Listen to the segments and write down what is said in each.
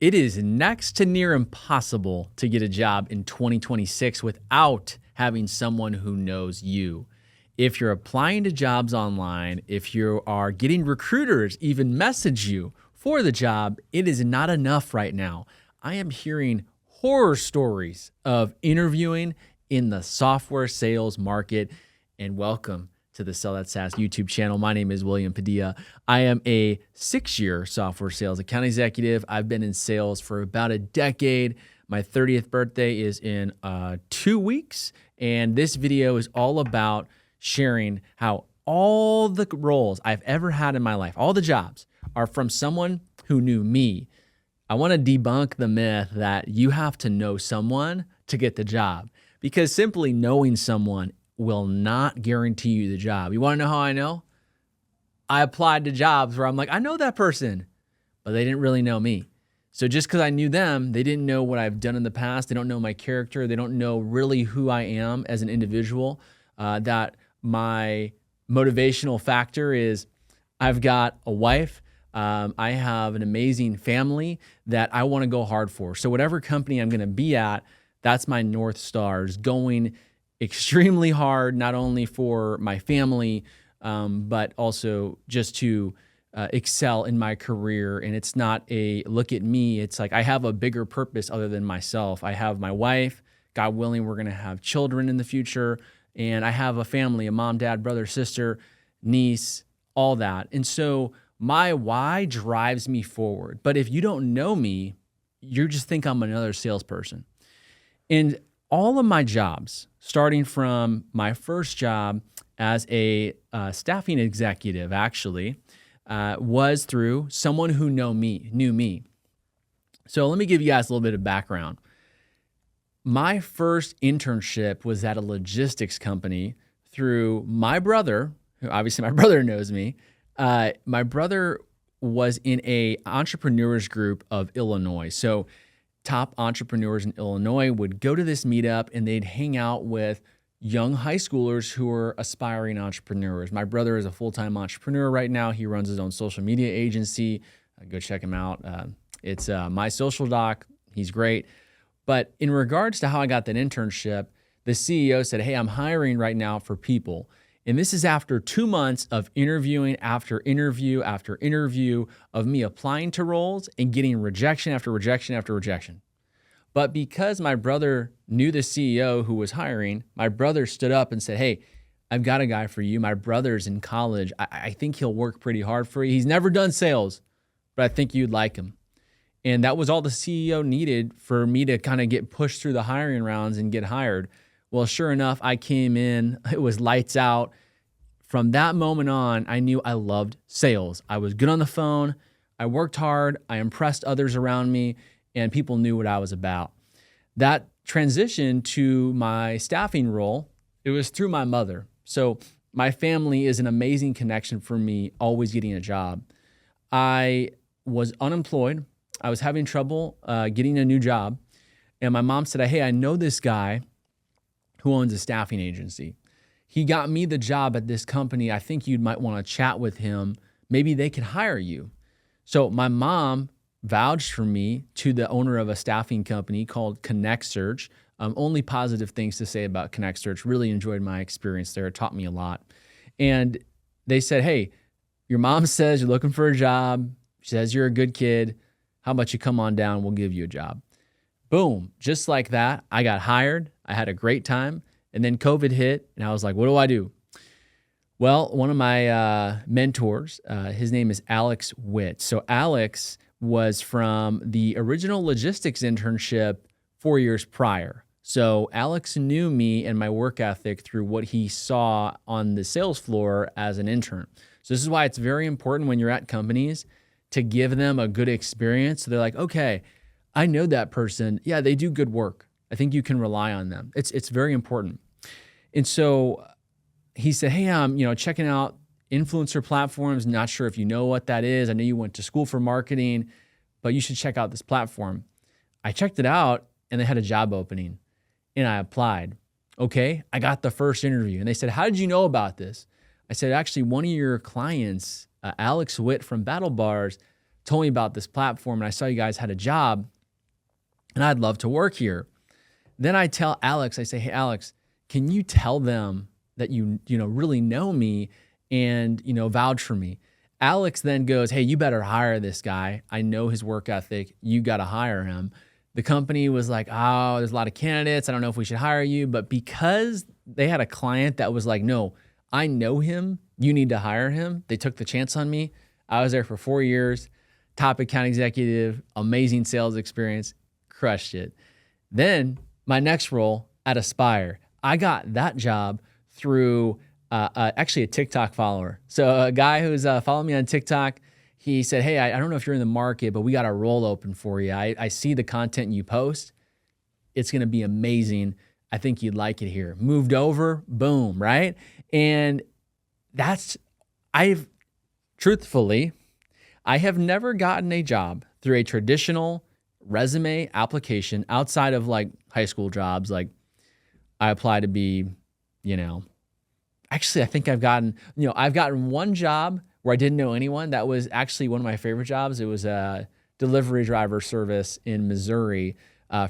It is next to near impossible to get a job in 2026 without having someone who knows you. If you're applying to jobs online, if you are getting recruiters even message you for the job, it is not enough right now. I am hearing horror stories of interviewing in the software sales market. And welcome to the Sell That SaaS YouTube channel. My name is William Padilla. I am a 6-year software sales account executive. I've been in sales for about a decade. My 30th birthday is in 2 weeks. And this video is all about sharing how all the roles I've ever had in my life, all the jobs, are from someone who knew me. I want to debunk the myth that you have to know someone to get the job, because simply knowing someone will not guarantee you the job. You want to know how I know? I applied to jobs where I'm like, I know that person, but they didn't really know me. So just because I knew them, they didn't know what I've done in the past. They don't know my character. They don't know really who I am as an individual. That my motivational factor is I've got a wife. I have an amazing family that I want to go hard for. So whatever company I'm going to be at, that's my North Star, is going extremely hard, not only for my family, but also just to excel in my career. And it's not a look at me. It's like I have a bigger purpose other than myself. I have my wife. God willing, we're going to have children in the future. And I have a family, a mom, dad, brother, sister, niece, all that. And so my why drives me forward. But if you don't know me, you just think I'm another salesperson. And all of my jobs, starting from my first job as a staffing executive, actually, was through someone who knew me. So let me give you guys a little bit of background. My first internship was at a logistics company through my brother, who obviously my brother knows me. My brother was in a entrepreneurs group of Illinois. So top entrepreneurs in Illinois would go to this meetup and they'd hang out with young high schoolers who were aspiring entrepreneurs. My brother is a full-time entrepreneur right now. He runs his own social media agency. Go check him out. It's My Social Doc. He's great. But in regards to how I got that internship, the CEO said, hey, I'm hiring right now for people. And this is after 2 months of interviewing after interview after interview of me applying to roles and getting rejection after rejection after rejection. But because my brother knew the CEO who was hiring, my brother stood up and said, hey, I've got a guy for you. My brother's in college. I think he'll work pretty hard for you. He's never done sales, but I think you'd like him. And that was all the CEO needed for me to kind of get pushed through the hiring rounds and get hired. Well, sure enough, I came in, it was lights out. From that moment on, I knew I loved sales. I was good on the phone. I worked hard. I impressed others around me, and people knew what I was about. That transition to my staffing role, it was through my mother. So my family is an amazing connection for me, always getting a job. I was unemployed. I was having trouble getting a new job. And my mom said, hey, I know this guy who owns a staffing agency. He got me the job at this company. I think you might want to chat with him. Maybe they could hire you. So my mom vouched for me to the owner of a staffing company called Connect Search. Only positive things to say about Connect Search. Really enjoyed my experience there. It taught me a lot. And they said, hey, your mom says you're looking for a job. She says you're a good kid. How about you come on down? We'll give you a job. Boom. Just like that, I got hired. I had a great time. And then COVID hit, and I was like, what do I do? Well, one of my mentors, his name is Alex Witt. So Alex was from the original logistics internship 4 years prior. So Alex knew me and my work ethic through what he saw on the sales floor as an intern. So this is why it's very important when you're at companies to give them a good experience. So they're like, okay, I know that person. Yeah, they do good work. I think you can rely on them. It's very important. And so he said, hey, I'm checking out influencer platforms. Not sure if you know what that is. I know you went to school for marketing, but you should check out this platform. I checked it out and they had a job opening and I applied. Okay, I got the first interview and they said, how did you know about this? I said, actually, one of your clients, Alex Witt from Battle Bars, told me about this platform and I saw you guys had a job and I'd love to work here. Then I tell Alex, I say, hey, Alex, can you tell them that you really know me and, vouch for me? Alex then goes, hey, you better hire this guy. I know his work ethic. You got to hire him. The company was like, oh, there's a lot of candidates. I don't know if we should hire you. But because they had a client that was like, no, I know him. You need to hire him. They took the chance on me. I was there for 4 years, top account executive, amazing sales experience, crushed it. Then my next role at Aspire, I got that job through actually a TikTok follower. So a guy who's following me on TikTok, he said, hey, I don't know if you're in the market, but we got a role open for you. I see the content you post. It's going to be amazing. I think you'd like it here. Moved over, boom, right? And truthfully, I have never gotten a job through a traditional resume application outside of like high school jobs. Like I applied to be, actually I think I've gotten one job where I didn't know anyone. That was actually one of my favorite jobs. It was a delivery driver service in Missouri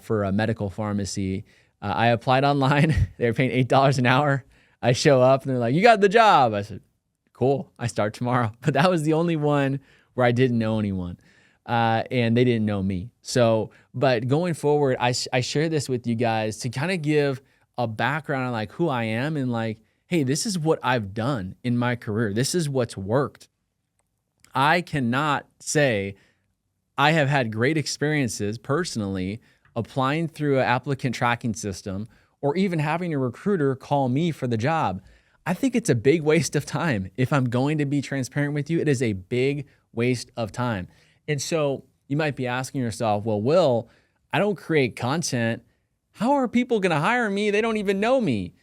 for a medical pharmacy. I applied online. They were paying $8 an hour. I show up and they're like, you got the job. I said, cool, I start tomorrow. But that was the only one where I didn't know anyone. And they didn't know me. So, but going forward, I share this with you guys to kind of give a background on like who I am and like, hey, this is what I've done in my career. This is what's worked. I cannot say I have had great experiences personally applying through an applicant tracking system or even having a recruiter call me for the job. I think it's a big waste of time. If I'm going to be transparent with you, it is a big waste of time. And so you might be asking yourself, well, Will, I don't create content. How are people going to hire me? They don't even know me.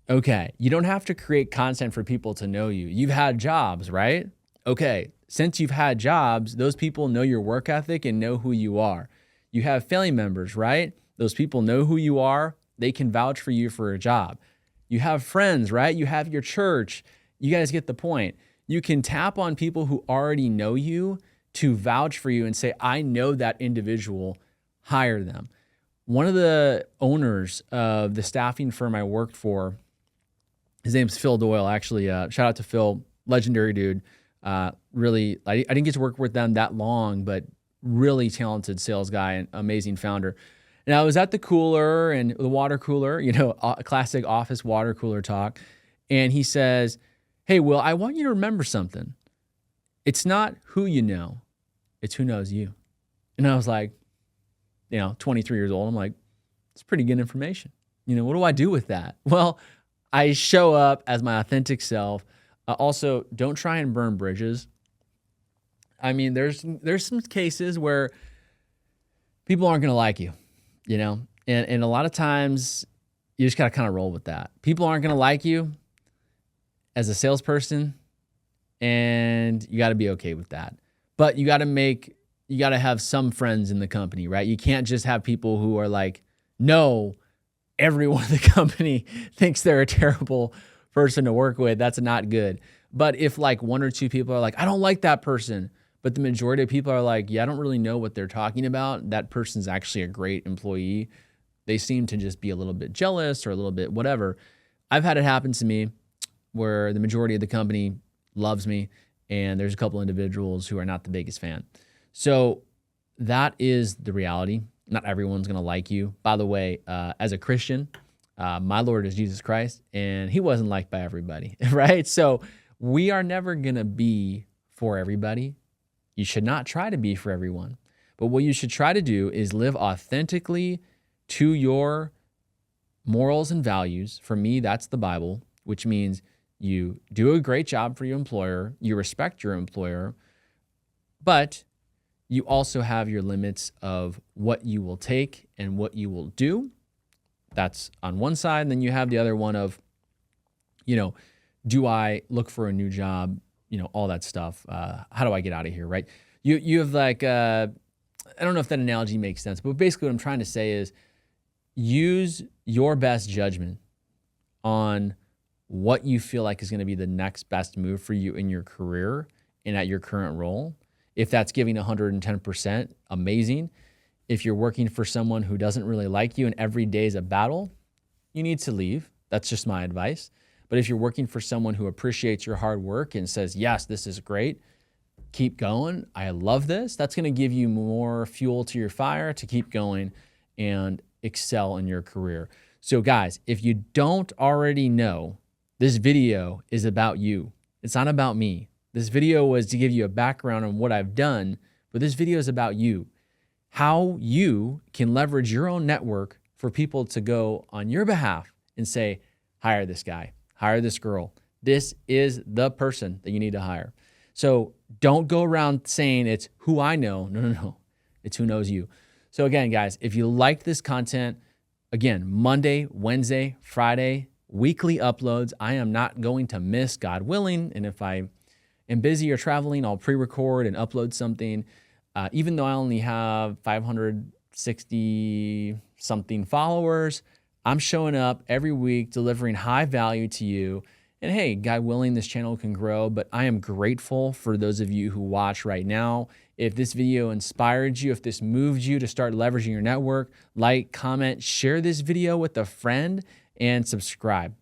Okay, you don't have to create content for people to know you. You've had jobs, right? Okay, since you've had jobs, those people know your work ethic and know who you are. You have family members, right? Those people know who you are. They can vouch for you for a job. You have friends, right? You have your church. You guys get the point. You can tap on people who already know you to vouch for you and say, I know that individual, hire them. One of the owners of the staffing firm I worked for, his name's Phil Doyle, actually. Shout out to Phil, legendary dude. Really, I didn't get to work with them that long, but really talented sales guy and amazing founder. And I was at the cooler and the water cooler, a classic office water cooler talk. And he says, hey, Will, I want you to remember something. It's not who you know, it's who knows you. And I was like, 23 years old. I'm like, it's pretty good information. What do I do with that? Well, I show up as my authentic self. Also, don't try and burn bridges. I mean, there's some cases where people aren't going to like you, and a lot of times you just got to kind of roll with that. People aren't going to like you as a salesperson, and you got to be okay with that. But you got to have some friends in the company, right? You can't just have people who are like, no, everyone in the company thinks they're a terrible person to work with. That's not good. But if like one or two people are like, I don't like that person, but the majority of people are like, yeah, I don't really know what they're talking about. That person's actually a great employee. They seem to just be a little bit jealous or a little bit whatever. I've had it happen to me where the majority of the company loves me and there's a couple individuals who are not the biggest fan. So that is the reality. Not everyone's going to like you. By the way, as a Christian, my Lord is Jesus Christ, and he wasn't liked by everybody, right? So we are never going to be for everybody. You should not try to be for everyone. But what you should try to do is live authentically to your morals and values. For me, that's the Bible, which means you do a great job for your employer, you respect your employer, but you also have your limits of what you will take and what you will do. That's on one side. And then you have the other one of, do I look for a new job? All that stuff. How do I get out of here, right? You have like, I don't know if that analogy makes sense, but basically what I'm trying to say is use your best judgment on what you feel like is going to be the next best move for you in your career and at your current role. If that's giving 110%, amazing. If you're working for someone who doesn't really like you and every day is a battle, you need to leave. That's just my advice. But if you're working for someone who appreciates your hard work and says, yes, this is great, keep going, I love this, that's going to give you more fuel to your fire to keep going and excel in your career. So guys, if you don't already know, this video is about you. It's not about me. This video was to give you a background on what I've done, but this video is about you. How you can leverage your own network for people to go on your behalf and say, hire this guy, hire this girl. This is the person that you need to hire. So don't go around saying it's who I know. No. It's who knows you. So again, guys, if you like this content, again, Monday, Wednesday, Friday, weekly uploads. I am not going to miss, God willing. And if I am busy or traveling, I'll pre-record and upload something. Even though I only have 560 something followers, I'm showing up every week, delivering high value to you. And hey, God willing, this channel can grow, but I am grateful for those of you who watch right now. If this video inspired you, if this moved you to start leveraging your network, like, comment, share this video with a friend, and subscribe.